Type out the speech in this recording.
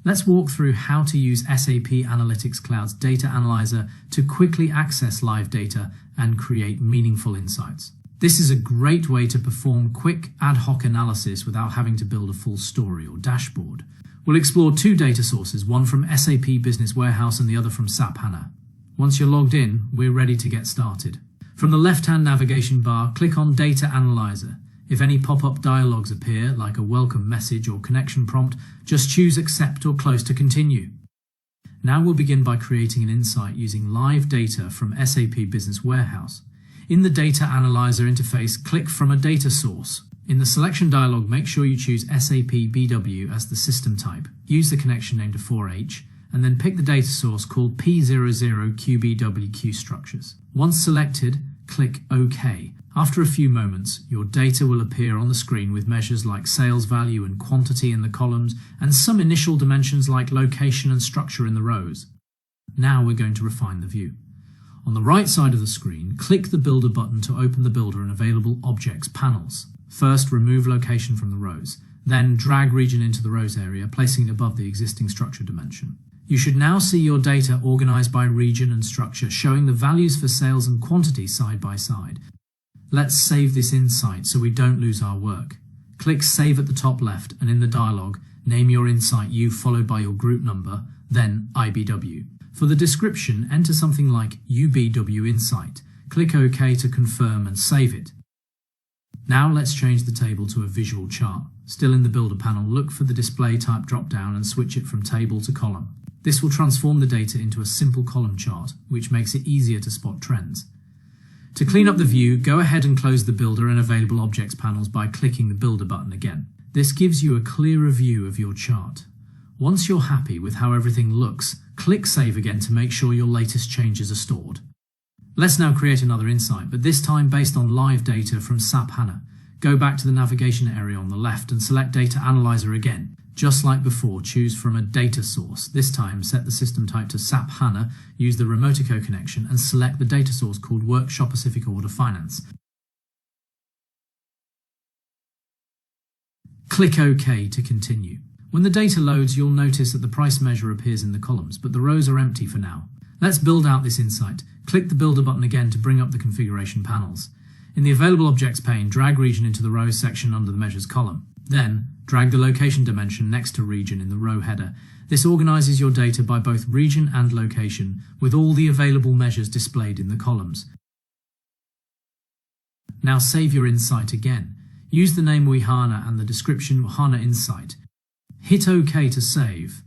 Let's walk through how to use SAP Analytics Cloud's Data Analyzer to quickly access live data and create meaningful insights. This is a great way to perform quick ad hoc analysis without having to build a full story or dashboard. We'll explore two data sources, one from SAP Business Warehouse and the other from SAP HANA. Once you're logged in, we're ready to get started. From the left-hand navigation bar, click on Data Analyzer. If any pop-up dialogues appear, like a welcome message or connection prompt, just choose Accept or Close to continue. Now we'll begin by creating an insight using live data from SAP Business Warehouse. In the Data Analyzer interface, click from a data source. In the selection dialog, make sure you choose SAP BW as the system type. Use the connection name to 4H, and then pick the data source called P00QBWQ structures. Once selected, click OK. After a few moments, your data will appear on the screen with measures like sales value and quantity in the columns, and some initial dimensions like location and structure in the rows. Now we're going to refine the view. On the right side of the screen, click the Builder button to open the Builder and available objects panels. First, remove location from the rows. Then drag region into the rows area, placing it above the existing structure dimension. You should now see your data organized by region and structure, showing the values for sales and quantity side by side. Let's save this insight so we don't lose our work. Click Save at the top left, and in the dialog, name your insight U followed by your group number, then IBW. For the description, enter something like UBW Insight. Click OK to confirm and save it. Now let's change the table to a visual chart. Still in the Builder panel, look for the Display Type drop-down and switch it from table to column. This will transform the data into a simple column chart, which makes it easier to spot trends. To clean up the view, go ahead and close the Builder and Available Objects panels by clicking the Builder button again. This gives you a clearer view of your chart. Once you're happy with how everything looks, click Save again to make sure your latest changes are stored. Let's now create another insight, but this time based on live data from SAP HANA. Go back to the navigation area on the left and select Data Analyzer again. Just like before, choose from a data source. This time, set the system type to SAP HANA, use the Remotico connection, and select the data source called Workshop Pacific Order Finance. Click OK to continue. When the data loads, you'll notice that the price measure appears in the columns, but the rows are empty for now. Let's build out this insight. Click the Builder button again to bring up the configuration panels. In the Available Objects pane, drag region into the Rows section under the Measures column. Then, drag the location dimension next to region in the row header. This organizes your data by both region and location, with all the available measures displayed in the columns. Now save your insight again. Use the name WeHana and the description HANA Insight. Hit OK to save.